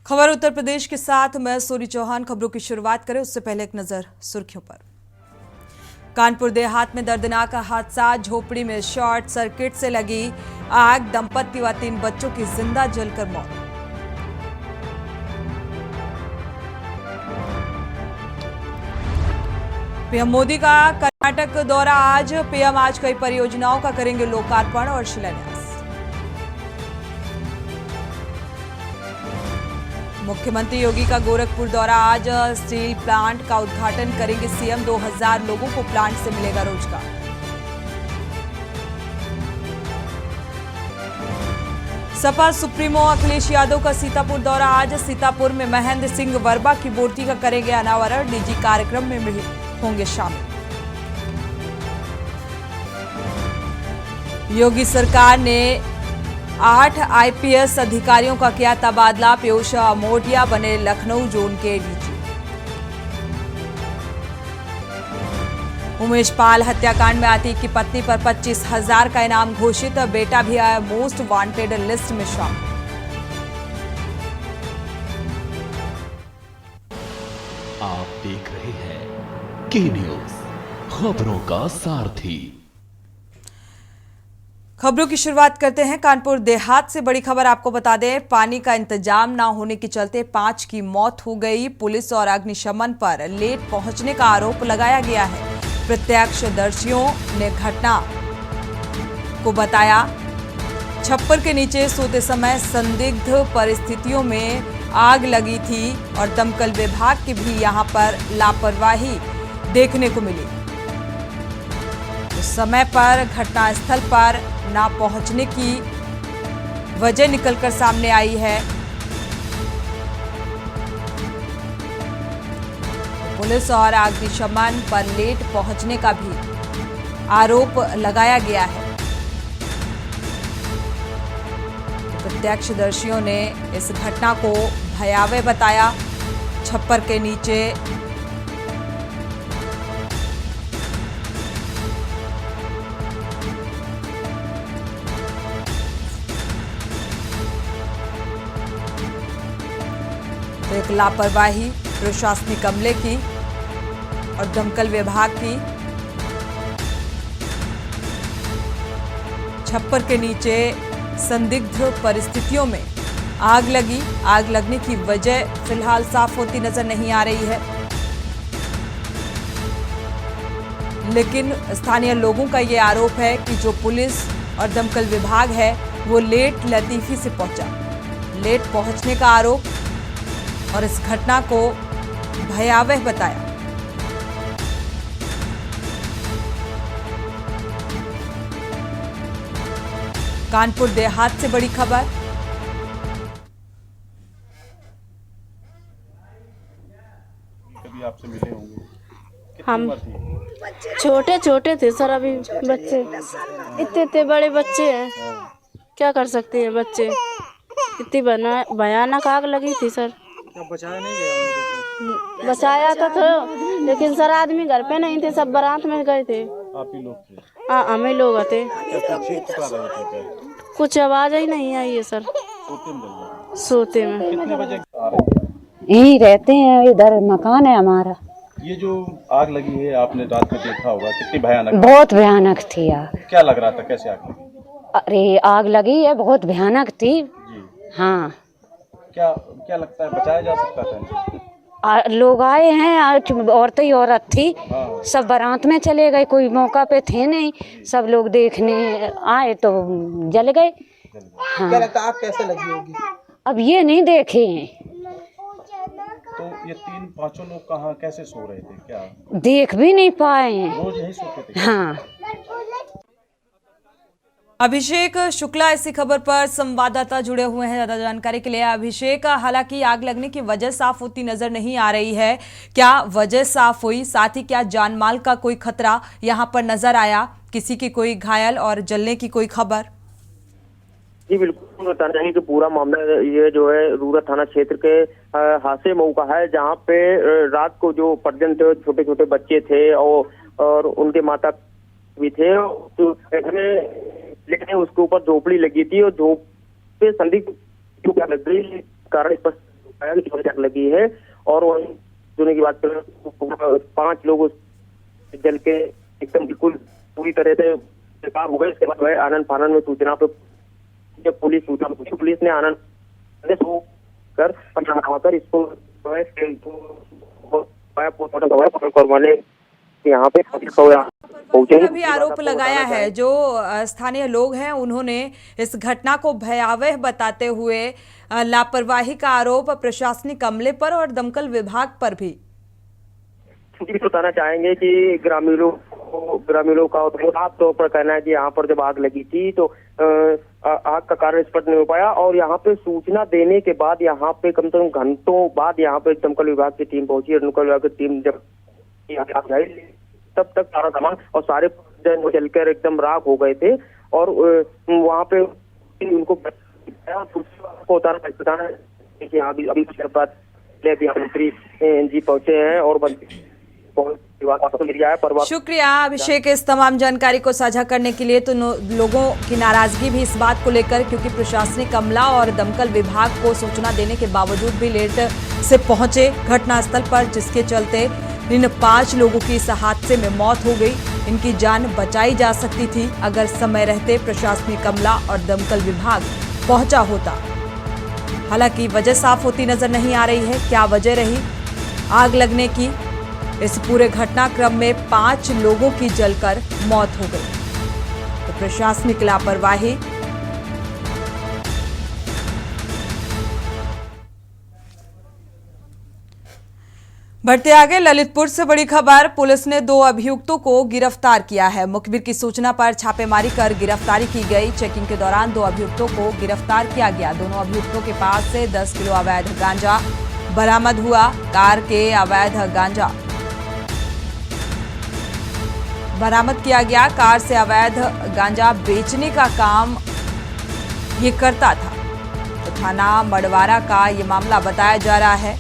खबर उत्तर प्रदेश के साथ मैं सूरी चौहान। खबरों की शुरुआत करें उससे पहले एक नजर सुर्खियों पर। कानपुर देहात में दर्दनाक हादसा, झोपड़ी में शॉर्ट सर्किट से लगी आग, दंपति व 3 बच्चों की जिंदा जलकर मौत। पीएम मोदी का कर्नाटक दौरा आज, पीएम आज कई परियोजनाओं का करेंगे लोकार्पण और शिलान्यास। मुख्यमंत्री योगी का गोरखपुर दौरा आज, स्टील प्लांट का उद्घाटन करेंगे सीएम। 2000 लोगों को प्लांट से मिलेगा रोजगार। सपा सुप्रीमो अखिलेश यादव का सीतापुर दौरा आज, सीतापुर में महेंद्र सिंह वर्मा की मूर्ति का करेंगे अनावरण, निजी कार्यक्रम में होंगे शामिल। योगी सरकार ने 8 आईपीएस अधिकारियों का किया तबादला, पीयूष मोटिया बने लखनऊ जोन के डीजी। उमेश पाल हत्याकांड में आतिक की पत्नी पर 25,000 का इनाम घोषित, बेटा भी आया मोस्ट वांटेड लिस्ट में शामिल। आप देख रहे हैं के न्यूज, खबरों का सारथी। खबरों की शुरुआत करते हैं कानपुर देहात से। बड़ी खबर आपको बता दें, पानी का इंतजाम ना होने के चलते 5 की मौत हो गई। पुलिस और अग्निशमन पर लेट पहुंचने का आरोप लगाया गया है। प्रत्यक्षदर्शियों ने घटना को बताया, छप्पर के नीचे सोते समय संदिग्ध परिस्थितियों में आग लगी थी और दमकल विभाग की भी यहां पर लापरवाही देखने को मिली। उस समय पर घटनास्थल पर ना पहुंचने की वजह निकलकर सामने आई है। पुलिस और अग्निशमन पर लेट पहुंचने का भी आरोप लगाया गया है। प्रत्यक्षदर्शियों ने इस घटना को भयावह बताया। छप्पर के नीचे एक लापरवाही प्रशासनिक अमले की और दमकल विभाग की। छप्पर के नीचे संदिग्ध परिस्थितियों में आग लगी। आग लगने की वजह फिलहाल साफ होती नजर नहीं आ रही है, लेकिन स्थानीय लोगों का यह आरोप है कि जो पुलिस और दमकल विभाग है वो लेट लतीफी से पहुंचा। लेट पहुंचने का आरोप और इस घटना को भयावह बताया। कानपुर देहात से बड़ी खबर। कभी आपसे मिले होंगे? हम छोटे छोटे थे सर, अभी बच्चे इतने बड़े बच्चे हैं, क्या कर सकते हैं बच्चे। इतनी भयानक आग लगी थी सर। बचाया नहीं गया? बचाया तो था, लेकिन सर आदमी घर पे नहीं थे, सब बारात में गए थे। आप ही लोग थे? हाँ, हम ही लोग थे। कुछ आवाज ही नहीं आई है सर। सोते में। कितने बजे आ रहे थे? यहीं रहते हैं, इधर मकान है हमारा। ये जो आग लगी है आपने रात में देखा होगा, कितनी भयानक? बहुत भयानक थी आग। क्या लग रहा था, कैसे आग लगी? अरे आग लगी है, बहुत भयानक थी जी। हाँ। क्या लगता है बचाया जा सकता था? लोग आए हैं, औरत ही औरत थी, सब बारात में चले गए, कोई मौका पे थे नहीं, सब लोग देखने आए तो जल गए। हाँ। क्या लगता है आग कैसे लगी होगी? अब ये नहीं देखे हैं। तो ये 3-5 लोग कहाँ कैसे सो रहे थे? क्या देख भी नहीं पाए हैं। रोज यही सोते थे? हाँ। अभिषेक शुक्ला इसी खबर पर संवाददाता जुड़े हुए हैं ज्यादा जानकारी के लिए। अभिषेक, हालांकि आग लगने की वजह साफ होती नजर नहीं आ रही है, क्या वजह साफ हुई? साथ ही क्या जानमाल का कोई खतरा यहां पर नजर आया? किसी की कोई घायल और जलने की कोई खबर? जी बिल्कुल, बताना चाहिए कि पूरा मामला ये जो है रूरा थाना क्षेत्र के हासे मऊ का है, जहाँ पे रात को जो परिजन थे, छोटे छोटे बच्चे थे और उनके माता भी थे, तो लेकिन उसके ऊपर झोपड़ी लगी थी और झोप पे संदिग्ध लग गई, कारण आग लगी है। और वहीं होने की बात करें तो 5 लोग जल के एकदम बिल्कुल पूरी तरह से बेकार हो गए। इसके बाद वह आनंद फानन में सूचना पे जब पुलिस ने आनंद कर कर इसको करवाने यहाँ पे पहुंचे। भी आरोप लगाया है जो स्थानीय लोग हैं, उन्होंने इस घटना को भयावह बताते हुए लापरवाही का आरोप प्रशासनिक अमले पर और दमकल विभाग पर भी बताना चाहेंगे कि ग्रामीणों का साफ तौर पर कहना है कि यहाँ पर जब आग लगी थी तो आग का कारण स्पष्ट नहीं हो पाया। और यहाँ पे सूचना देने के बाद यहाँ पे कम से कम घंटों बाद यहाँ पे दमकल विभाग की टीम पहुंची। दमकल विभाग की टीम जब तब तक सारा सामान और सारे जलकर एकदम राख हो गए थे। और वहाँ पे उनको बताना कि अभी मंत्री जी पहुंचे हैं और शुक्रिया अभिषेक इस तमाम जानकारी को साझा करने के लिए। तो लोगों की नाराजगी भी इस बात को लेकर, क्योंकि प्रशासनिक अमला और दमकल विभाग को सूचना देने के बावजूद भी लेट से पहुंचे घटनास्थल पर, जिसके चलते इन 5 लोगों की इस हादसे में मौत हो गई। इनकी जान बचाई जा सकती थी अगर समय रहते प्रशासनिक अमला और दमकल विभाग पहुंचा होता। हालांकि वजह साफ होती नजर नहीं आ रही है। क्या वजह रही आग लगने की? इस पूरे घटनाक्रम में 5 लोगों की जलकर मौत हो गई। तो प्रशासनिक लापरवाही, बढ़ते आगे ललितपुर से बड़ी खबर। पुलिस ने 2 अभियुक्तों को गिरफ्तार किया है। मुखबिर की सूचना पर छापेमारी कर गिरफ्तारी की गई। चेकिंग के दौरान 2 अभियुक्तों को गिरफ्तार किया गया। दोनों अभियुक्तों के पास से 10 किलो अवैध गांजा बरामद हुआ। कार के अवैध गांजा बरामद किया गया। कार से अवैध गांजा बेचने का काम ये करता था। तो थाना मड़वारा का ये मामला बताया जा रहा है।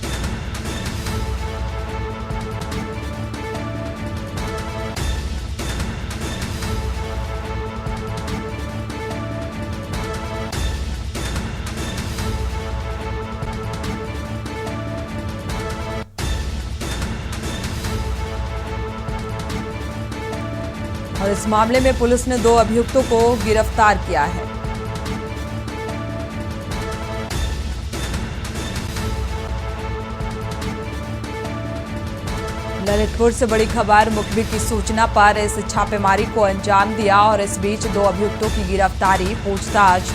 और इस मामले में पुलिस ने 2 अभियुक्तों को गिरफ्तार किया है। ललितपुर से बड़ी खबर। मुखबिर की सूचना पर इस छापेमारी को अंजाम दिया और इस बीच 2 अभियुक्तों की गिरफ्तारी पूछताछ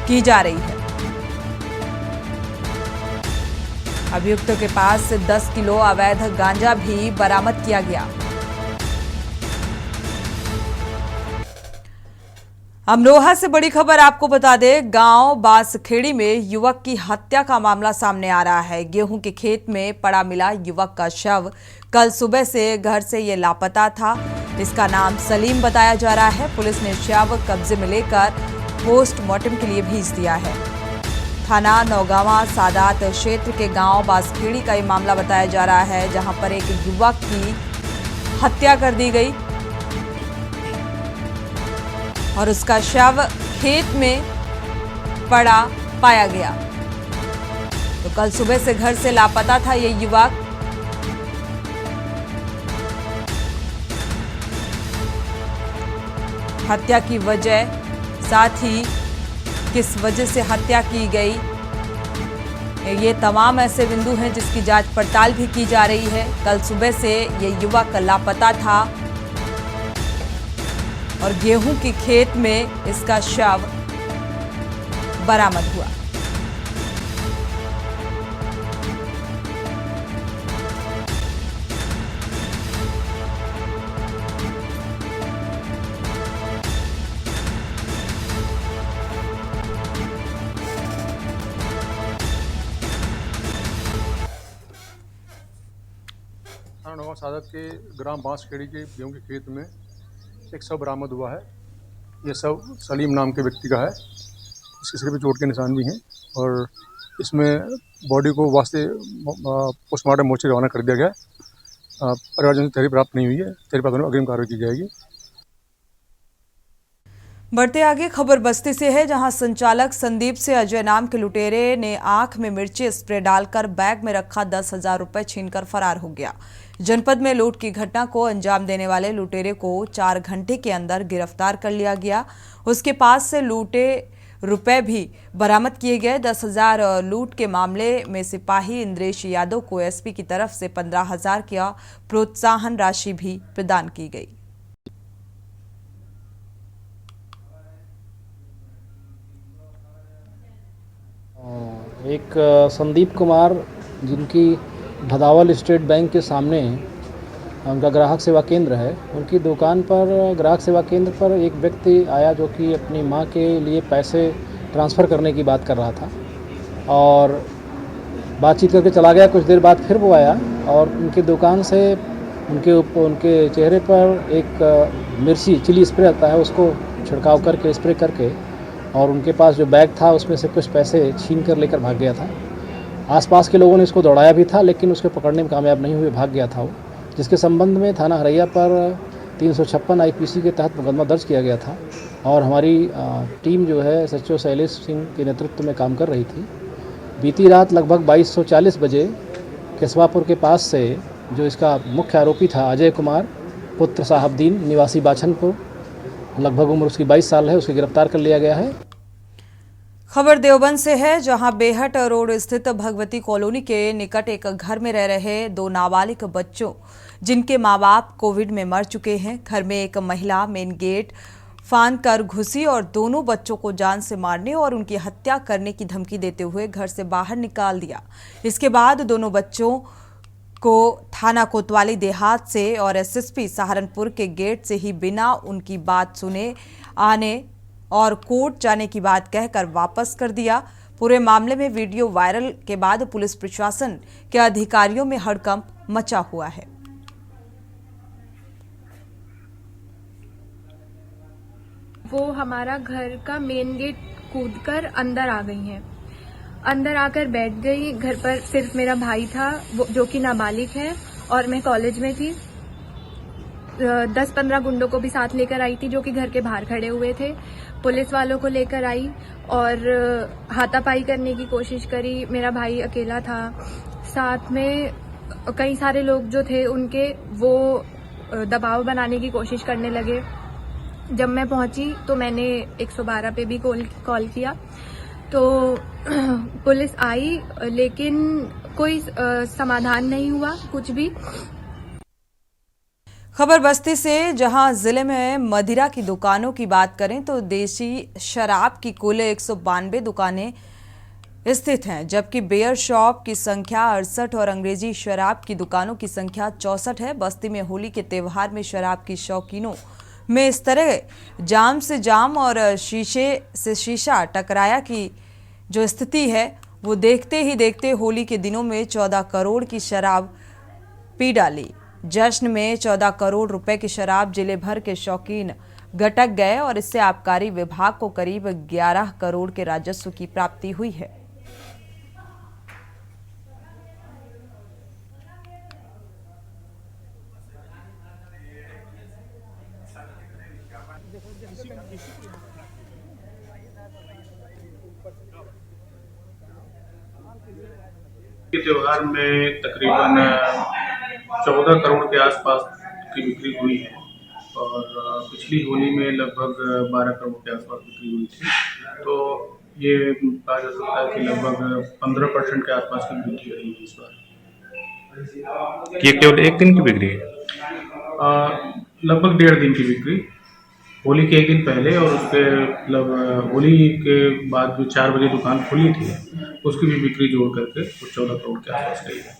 की जा रही है। अभियुक्तों के पास से 10 किलो अवैध गांजा भी बरामद किया गया। अमरोहा से बड़ी खबर आपको बता दें। गांव बासखेड़ी में युवक की हत्या का मामला सामने आ रहा है। गेहूं के खेत में पड़ा मिला युवक का शव कल सुबह से घर से ये लापता था। इसका नाम सलीम बताया जा रहा है। पुलिस ने शव कब्जे में लेकर पोस्टमार्टम के लिए भेज दिया है। थाना नौगावा सादात क्षेत्र के गांव बासखेड़ी का ये मामला बताया जा रहा है, जहां पर एक युवक की हत्या कर दी गई और उसका शव खेत में पड़ा पाया गया। तो कल सुबह से घर से लापता था ये युवक। हत्या की वजह, साथ ही किस वजह से हत्या की गई, ये तमाम ऐसे बिंदु हैं जिसकी जांच पड़ताल भी की जा रही है। कल सुबह से ये युवक लापता था और गेहूं के खेत में इसका शव बरामद हुआ। नौगावा सादत के ग्राम बांसखेड़ी के गेहूं के खेत में एक शव बरामद हुआ है। यह शव सलीम नाम के व्यक्ति का है। इसके सिर पे चोट के निशान भी हैं और इसमें बॉडी को वास्ते पोस्टमार्टम मोर्चे रवाना कर दिया गया। परिवारजन से तहरीर प्राप्त नहीं हुई है। तहरीर प्राप्त होने पर अग्रिम कार्रवाई की जाएगी। बढ़ते आगे खबर बस्ती से है, जहां संचालक संदीप से अजय नाम के लुटेरे ने आंख में मिर्ची स्प्रे डालकर बैग में रखा 10,000 रुपए छीनकर फरार हो गया। जनपद में लूट की घटना को अंजाम देने वाले लुटेरे को 4 घंटे के अंदर गिरफ्तार कर लिया गया। उसके पास से लूटे रुपए भी बरामद किए गए। 10,000 लूट के मामले में सिपाही इंद्रेश यादव को एसपी की तरफ से 15,000 की प्रोत्साहन राशि भी प्रदान की गई। एक संदीप कुमार, जिनकी भदावल स्टेट बैंक के सामने उनका ग्राहक सेवा केंद्र है, उनकी दुकान पर ग्राहक सेवा केंद्र पर एक व्यक्ति आया जो कि अपनी मां के लिए पैसे ट्रांसफ़र करने की बात कर रहा था और बातचीत करके चला गया। कुछ देर बाद फिर वो आया और उनकी दुकान से उनके चेहरे पर एक मिर्ची चिली स्प्रे आता है, उसको छिड़काव करके स्प्रे करके और उनके पास जो बैग था उसमें से कुछ पैसे छीन कर लेकर भाग गया था। आसपास के लोगों ने इसको दौड़ाया भी था, लेकिन उसके पकड़ने में कामयाब नहीं हुए, भाग गया था वो, जिसके संबंध में थाना हरैया पर 356 आईपीसी के तहत मुकदमा दर्ज किया गया था। और हमारी टीम जो है SHO शैलेश सिंह के नेतृत्व में काम कर रही थी। बीती रात लगभग 22:40 बजे केसवापुर के पास से जो इसका मुख्य आरोपी था अजय कुमार पुत्र साहबदीन निवासी बाछनपुर, लगभग उम्र उसकी 22 साल है, उसको गिरफ्तार कर लिया गया है। खबर देवबंद से है, जहां बेहट रोड स्थित भगवती कॉलोनी के निकट एक घर में रह रहे 2 नाबालिग बच्चों, जिनके मां बाप कोविड में मर चुके हैं, घर में एक महिला मेन गेट फांद कर घुसी और दोनों बच्चों को जान से मारने और उनकी हत्या करने की धमकी देते हुए घर से बाहर निकाल दिया। इसके बाद दोनों बच्चों को थाना कोतवाली देहात से और एसएसपी सहारनपुर के गेट से ही बिना उनकी बात सुने आने और कोर्ट जाने की बात कहकर वापस कर दिया। पूरे मामले में वीडियो वायरल के बाद पुलिस प्रशासन के अधिकारियों में हड़कंप मचा हुआ है। वो हमारा घर का मेन गेट कूदकर अंदर आ गई हैं। अंदर आकर बैठ गई। घर पर सिर्फ मेरा भाई था जो कि नाबालिग है और मैं कॉलेज में थी। 10-15 गुंडों को भी साथ लेकर आई थी जो कि घर के बाहर खड़े हुए थे। पुलिस वालों को लेकर आई और हाथापाई करने की कोशिश करी। मेरा भाई अकेला था, साथ में कई सारे लोग जो थे उनके वो दबाव बनाने की कोशिश करने लगे। जब मैं पहुंची तो मैंने 112 पे भी कॉल किया तो पुलिस आई, लेकिन कोई समाधान नहीं हुआ कुछ भी। खबर बस्ती से, जहां जिले में मदिरा की दुकानों की बात करें तो देसी शराब की कुल 192 दुकानें स्थित हैं, जबकि बियर शॉप की संख्या 68 और अंग्रेजी शराब की दुकानों की संख्या 64 है। बस्ती में होली के त्योहार में शराब की शौकीनों में इस तरह जाम से जाम और शीशे से शीशा टकराया की जो स्थिति है वो देखते ही देखते होली के दिनों में 14 करोड़ की शराब पी डाली। जश्न में 14 करोड़ रुपए की शराब जिले भर के शौकीन गटक गए और इससे आबकारी विभाग को करीब 11 करोड़ के राजस्व की प्राप्ति हुई है। के त्योहार में तकरीबन 14 करोड़ के आसपास की बिक्री हुई है और पिछली होली में लगभग 12 करोड़ के आसपास बिक्री हुई थी। तो ये कहा जा सकता है कि लगभग 15% के आसपास की बिक्री रही है इस बार। ये केवल एक दिन की बिक्री है? लगभग 1.5 दिन की बिक्री, होली के एक दिन पहले और उसके मतलब होली के बाद जो 4 बजे दुकान खुली थी उसकी भी बिक्री जोड़ करके 14 करोड़ के आसपास गई है।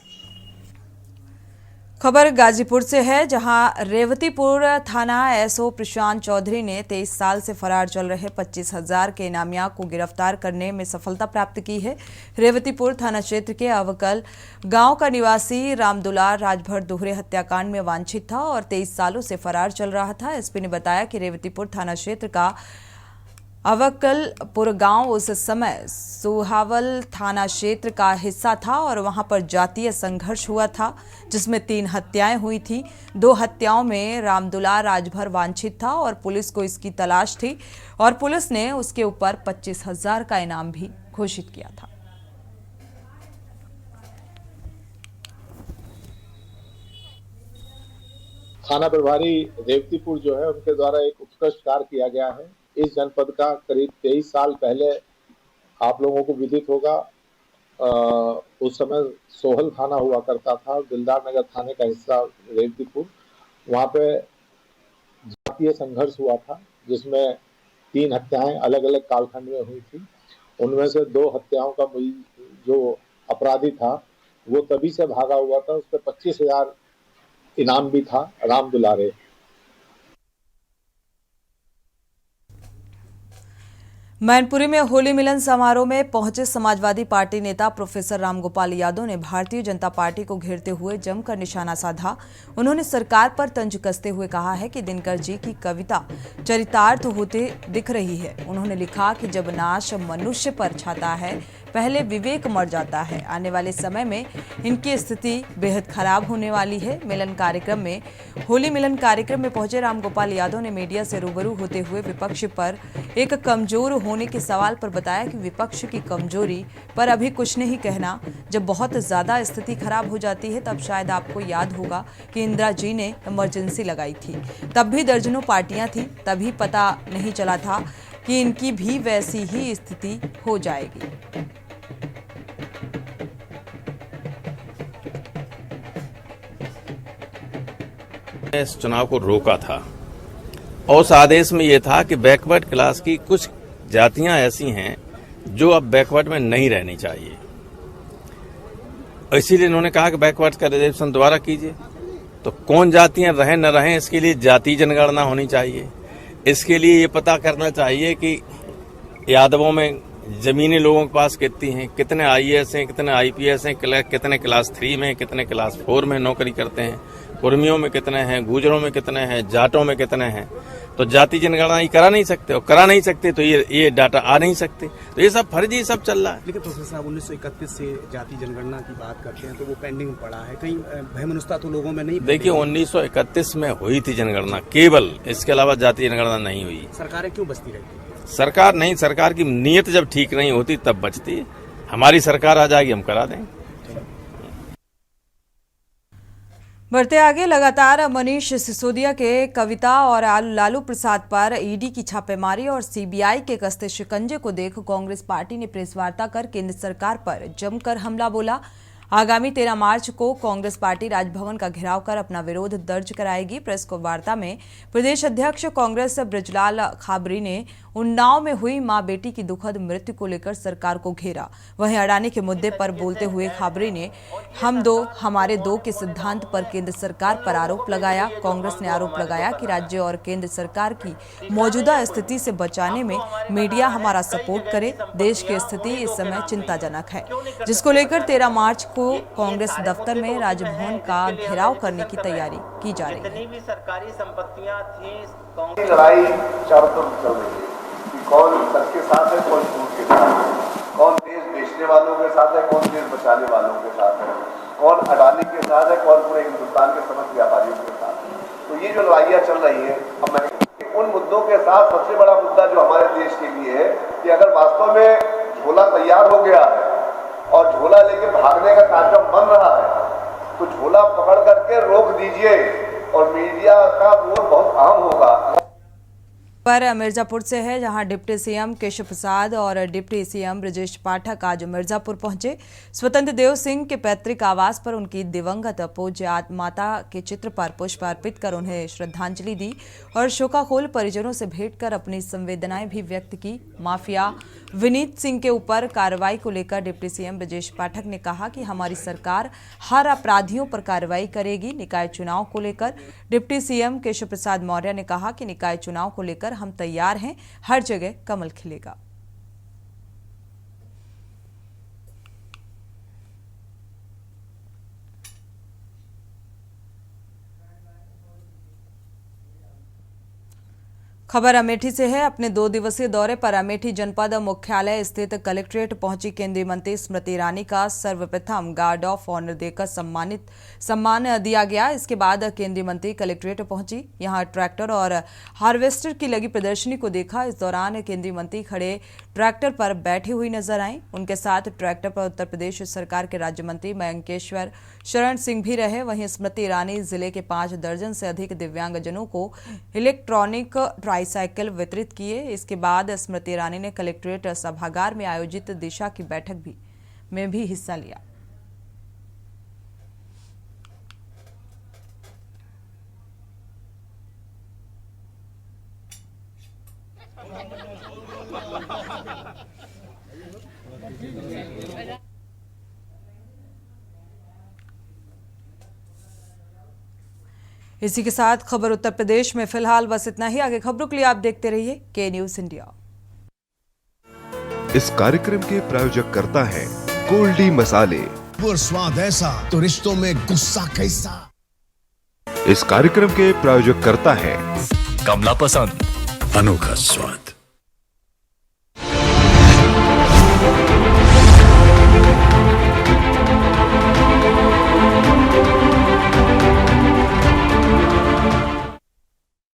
खबर गाजीपुर से है, जहां रेवतीपुर थाना एसओ प्रशांत चौधरी ने 23 साल से फरार चल रहे 25,000 के इनामिया को गिरफ्तार करने में सफलता प्राप्त की है। रेवतीपुर थाना क्षेत्र के अवकल गांव का निवासी रामदुलार राजभर दोहरे हत्याकांड में वांछित था और 23 सालों से फरार चल रहा था। एसपी ने बताया कि रेवतीपुर थाना क्षेत्र का अवकलपुर गांव उस समय सुहावल थाना क्षेत्र का हिस्सा था और वहां पर जातीय संघर्ष हुआ था, जिसमें 3 हत्याएं हुई थी। 2 हत्याओं में रामदुलार राजभर वांछित था और पुलिस को इसकी तलाश थी और पुलिस ने उसके ऊपर 25,000 का इनाम भी घोषित किया था। थाना प्रभारी रेवतीपुर जो है उनके द्वारा एक उत्कृष्ट कार्य किया गया है। इस जनपद का करीब 23 साल पहले आप लोगों को विदित होगा, उस समय सोहल थाना हुआ करता था, दिलदार नगर थाने का हिस्सा रेवतीपुर। वहाँ पे जातीय संघर्ष हुआ था जिसमें 3 हत्याएं अलग अलग कालखंड में हुई थी। उनमें से 2 हत्याओं का जो अपराधी था वो तभी से भागा हुआ था, उस पर 25,000 इनाम भी था, राम दुलारे। मैनपुरी में होली मिलन समारोह में पहुंचे समाजवादी पार्टी नेता प्रोफेसर रामगोपाल यादव ने भारतीय जनता पार्टी को घेरते हुए जमकर निशाना साधा। उन्होंने सरकार पर तंज कसते हुए कहा है कि दिनकर जी की कविता चरितार्थ होते दिख रही है। उन्होंने लिखा कि जब नाश मनुष्य पर छाता है, पहले विवेक मर जाता है। आने वाले समय में इनकी स्थिति बेहद खराब होने वाली है। होली मिलन कार्यक्रम में पहुंचे रामगोपाल यादव ने मीडिया से रूबरू होते हुए विपक्ष पर एक कमजोर होने के सवाल पर बताया कि विपक्ष की कमजोरी पर अभी कुछ नहीं कहना। जब बहुत ज्यादा स्थिति खराब हो जाती है तब शायद आपको याद होगा कि इंदिरा जी ने इमरजेंसी लगाई थी, तब भी दर्जनों पार्टियां थी, तभी पता नहीं चला था कि इनकी भी वैसी ही स्थिति हो जाएगी। इस चुनाव को रोका था और उस आदेश में यह था कि बैकवर्ड क्लास की कुछ जातियां ऐसी हैं जो अब बैकवर्ड में नहीं रहनी चाहिए, इसीलिए इन्होंने कहा कि बैकवर्ड का रिजर्वेशन दोबारा कीजिए। तो कौन जातियां रहें न रहें, इसके लिए जाति जनगणना होनी चाहिए। इसके लिए ये पता करना चाहिए कि यादवों में जमीनी लोगों के पास कितनी हैं, कितने आईएएस हैं, कितने आईपीएस हैं, कितने क्लास 3 में, कितने क्लास 4 में नौकरी करते हैं, कुर्मियों में कितने हैं, गुजरों में कितने हैं, जाटों में कितने हैं। तो जाति जनगणना ही करा नहीं सकते, और करा नहीं सकते तो ये डाटा आ नहीं सकते। तो ये सब फर्जी सब चल रहा है। लेकिन प्रोफेसर साहब 1931 से जाति जनगणना की बात करते हैं तो वो पेंडिंग पड़ा है, कहीं भयमनुष्यता तो लोगों में नहीं। देखिए 1931 में हुई थी जनगणना केवल, इसके अलावा जाति जनगणना नहीं हुई। सरकारें क्यों बचती रहती? सरकार नहीं, सरकार की नीयत जब ठीक नहीं होती तब बचती। हमारी सरकार आ जाएगी, हम करा देंगे। बढ़ते आगे, लगातार मनीष सिसोदिया के कविता और लालू प्रसाद पर ईडी की छापेमारी और सीबीआई के कसते शिकंजे को देख कांग्रेस पार्टी ने प्रेस वार्ता कर केंद्र सरकार पर जमकर हमला बोला। आगामी 13 मार्च को कांग्रेस पार्टी राजभवन का घेराव कर अपना विरोध दर्ज कराएगी। प्रेस को वार्ता में प्रदेश अध्यक्ष कांग्रेस बृजलाल खाबरी ने उन्नाव में हुई मां बेटी की दुखद मृत्यु को लेकर सरकार को घेरा। वहीं अडानी के मुद्दे पर बोलते हुए खाबरी ने हम दो हमारे दो के सिद्धांत पर केंद्र सरकार पर आरोप लगाया। कांग्रेस ने आरोप लगाया कि राज्य और केंद्र सरकार की मौजूदा स्थिति से बचाने में मीडिया हमारा सपोर्ट करे। देश की स्थिति इस समय चिंताजनक है, जिसको लेकर 13 मार्च को कांग्रेस दफ्तर में राजभवन का घेराव करने की तैयारी की जा रही है। जितनी भी सरकारी संपत्तियां थी, लड़ाई चारों तरफ चल रही है कि कौन सच के साथ है, कौन झूठ के साथ है, कौन देश बेचने वालों के साथ है, कौन देश बचाने वालों के साथ है, कौन अडानी के साथ है, कौन पूरे हिंदुस्तान के समस्त व्यापारियों के साथ है। तो ये जो लड़ाइयाँ चल रही है, अब मैं उन मुद्दों के साथ सबसे बड़ा मुद्दा जो हमारे देश के लिए है कि अगर वास्तव में झोला तैयार हो गया है और झोला लेके भागने का कार्यक्रम बन रहा है तो झोला पकड़ करके रोक दीजिए और मीडिया का रोल बहुत अहम होगा। पर मिर्जापुर से है, जहां डिप्टी सीएम केशव प्रसाद और डिप्टी सीएम ब्रजेश पाठक आज मिर्जापुर पहुंचे। स्वतंत्र देव सिंह के पैतृक आवास पर उनकी दिवंगत पूज्य माता के चित्र पर पुष्प अर्पित कर उन्हें श्रद्धांजलि दी और शोकाकुल परिजनों से भेंट कर अपनी संवेदनाएं भी व्यक्त की। माफिया विनीत सिंह के ऊपर कार्रवाई को लेकर डिप्टी सीएम ब्रजेश पाठक ने कहा कि हमारी सरकार हर अपराधियों पर कार्रवाई करेगी। निकाय चुनाव को लेकर डिप्टी सीएम केशव प्रसाद मौर्य ने कहा कि निकाय चुनाव को लेकर हम तैयार हैं, हर जगह कमल खिलेगा। खबर अमेठी से है। अपने 2 दिवसीय दौरे पर अमेठी जनपद मुख्यालय स्थित कलेक्ट्रेट पहुंची केंद्रीय मंत्री स्मृति ईरानी का सर्वप्रथम गार्ड ऑफ ऑनर देकर सम्मान दिया गया। इसके बाद केंद्रीय मंत्री कलेक्ट्रेट पहुंची, यहां ट्रैक्टर और हार्वेस्टर की लगी प्रदर्शनी को देखा। इस दौरान केंद्रीय मंत्री खड़े ट्रैक्टर पर बैठी हुई नजर आई। उनके साथ ट्रैक्टर पर उत्तर प्रदेश सरकार के राज्य मंत्री मयंकेश्वर शरण सिंह भी रहे। वहीं स्मृति ईरानी जिले के 5 दर्जन से अधिक दिव्यांगजनों को इलेक्ट्रॉनिक ट्राईसाइकिल वितरित किए। इसके बाद स्मृति ईरानी ने कलेक्ट्रेट सभागार में आयोजित दिशा की बैठक में भी हिस्सा लिया। इसी के साथ खबर उत्तर प्रदेश में फिलहाल बस इतना ही। आगे खबरों के लिए आप देखते रहिए के न्यूज इंडिया। इस कार्यक्रम के प्रायोजक करता है गोल्डी मसाले। स्वाद ऐसा तो रिश्तों में गुस्सा कैसा। इस कार्यक्रम के प्रायोजक करता है कमला पसंद, अनोखा स्वाद।